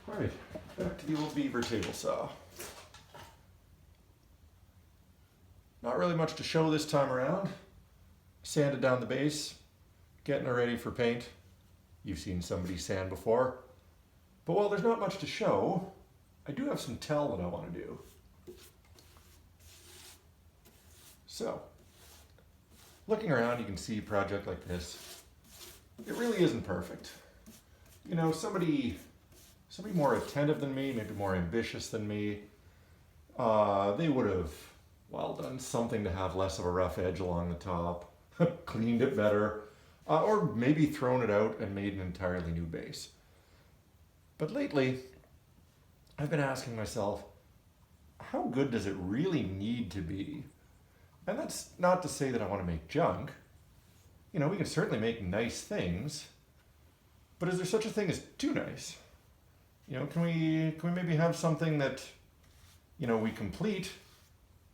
Right, back to the old Beaver Table Saw. Not really much to show this time around. Sanded down the base, getting it ready for paint. You've seen somebody sand before. But while there's not much to show, I do have some tell that I want to do. So, looking around, you can see a project like this. It really isn't perfect. You know, somebody more attentive than me, maybe more ambitious than me, they would have, well, done something to have less of a rough edge along the top, cleaned it better, or maybe thrown it out and made an entirely new base. But lately, I've been asking myself, how good does it really need to be? And that's not to say that I want to make junk. You know, we can certainly make nice things, but is there such a thing as too nice? You know, can we maybe have something that, you know, we complete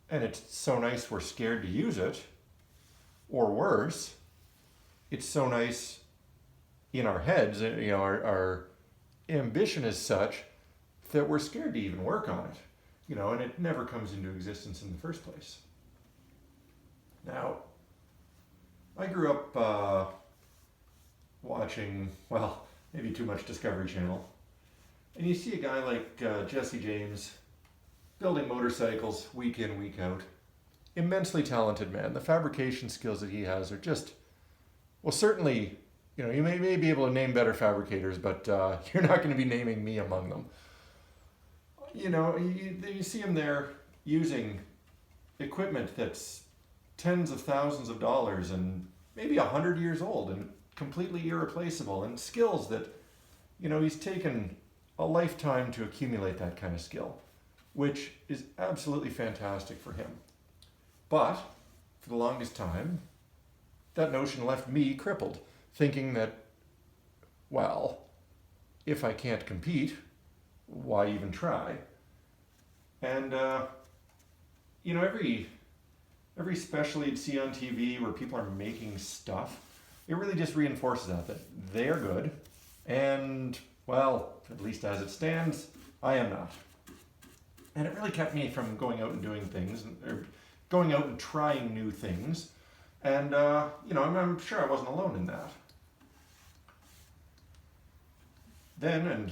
and it's so nice we're scared to use it? Or worse, it's so nice in our heads, you know, our ambition is such that we're scared to even work on it, you know, and it never comes into existence in the first place. Now, I grew up watching, well, maybe too much Discovery Channel. And you see a guy like Jesse James building motorcycles week in, week out. Immensely talented man. The fabrication skills that he has are just, well, certainly, you know, you may be able to name better fabricators, but you're not going to be naming me among them. You know, you see him there using equipment that's tens of thousands of dollars and maybe 100 years old and completely irreplaceable, and skills that, you know, he's taken a lifetime to accumulate that kind of skill, which is absolutely fantastic for him. But for the longest time, that notion left me crippled, thinking that, well, if I can't compete, why even try? And, you know, every special you'd see on TV where people are making stuff, it really just reinforces that they're good, and, well, at least as it stands, I am not. And it really kept me from going out and doing things, or going out and trying new things. And, you know, I'm sure I wasn't alone in that. Then, and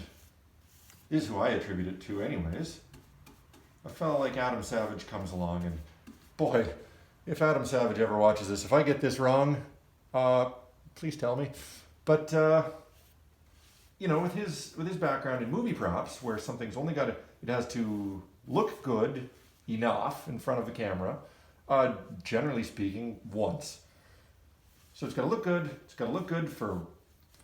this is who I attribute it to anyways, a fellow like Adam Savage comes along, and boy, if Adam Savage ever watches this, if I get this wrong, please tell me. But, you know, with his background in movie props, where something's only got it has to look good enough in front of the camera, generally speaking, once. So it's got to look good. It's got to look good for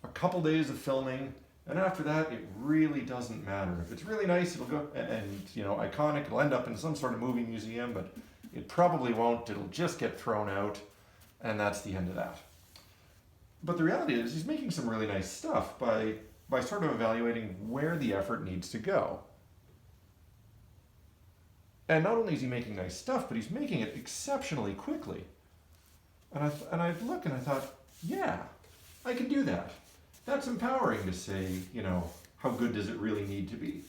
a couple days of filming, and after that, it really doesn't matter. If it's really nice, it'll go, and you know, iconic. It'll end up in some sort of movie museum, but it probably won't. It'll just get thrown out, and that's the end of that. But the reality is, he's making some really nice stuff by sort of evaluating where the effort needs to go. And not only is he making nice stuff, but he's making it exceptionally quickly. And I looked and I thought, yeah, I can do that. That's empowering to say, you know, how good does it really need to be?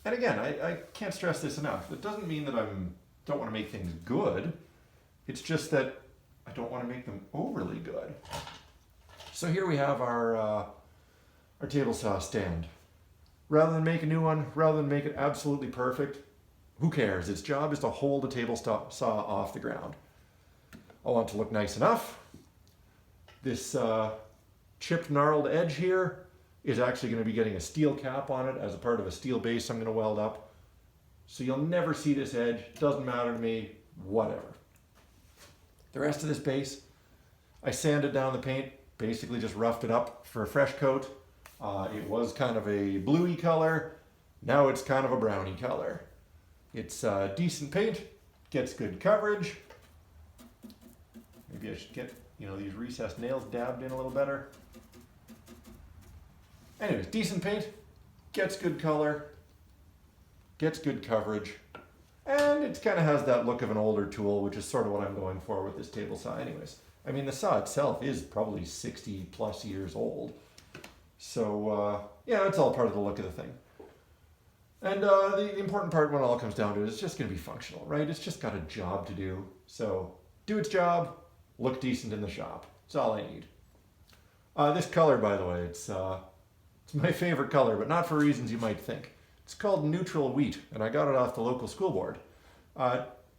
And again, I can't stress this enough. It doesn't mean that I don't want to make things good. It's just that I don't want to make them overly good. So here we have our table saw stand. Rather than make a new one, rather than make it absolutely perfect, who cares? Its job is to hold the table saw off the ground. I want it to look nice enough. This chipped, gnarled edge here is actually going to be getting a steel cap on it as a part of a steel base I'm going to weld up. So you'll never see this edge. Doesn't matter to me, whatever. The rest of this base, I sanded down the paint, basically just roughed it up for a fresh coat. It was kind of a bluey color. Now it's kind of a browny color. It's decent paint, gets good coverage. Maybe I should get, you know, these recessed nails dabbed in a little better. Anyways, decent paint, gets good color, gets good coverage, and it kind of has that look of an older tool, which is sort of what I'm going for with this table saw anyways. I mean, the saw itself is probably 60 plus years old. So, yeah, it's all part of the look of the thing. And the important part when it all comes down to it is it's just going to be functional, right? It's just got a job to do. So do its job, look decent in the shop. That's all I need. This color, by the way, it's my favorite color, but not for reasons you might think. It's called neutral wheat, and I got it off the local school board.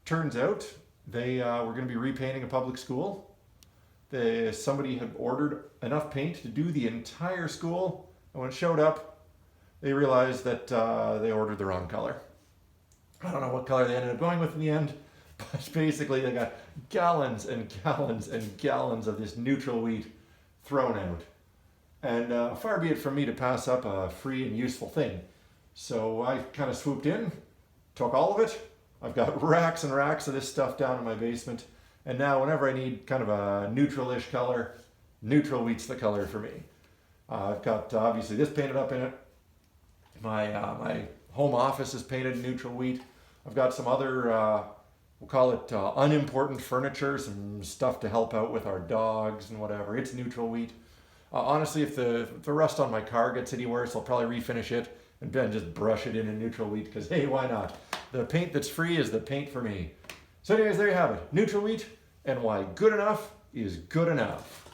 Turns out they were going to be repainting a public school. Somebody had ordered enough paint to do the entire school, and when it showed up, they realized that they ordered the wrong color. I don't know what color they ended up going with in the end, but basically they got gallons and gallons and gallons of this neutral wheat thrown out. And far be it from me to pass up a free and useful thing. So I kind of swooped in, took all of it. I've got racks and racks of this stuff down in my basement. And now whenever I need kind of a neutral-ish color, neutral wheat's the color for me. I've got obviously this painted up in it. My home office is painted neutral wheat. I've got some other, we'll call it unimportant furniture, some stuff to help out with our dogs and whatever. It's neutral wheat. Honestly, if the rust on my car gets any worse, I'll probably refinish it and then just brush it in neutral wheat because, hey, why not? The paint that's free is the paint for me. So anyways, there you have it. Neutral wheat and why good enough is good enough.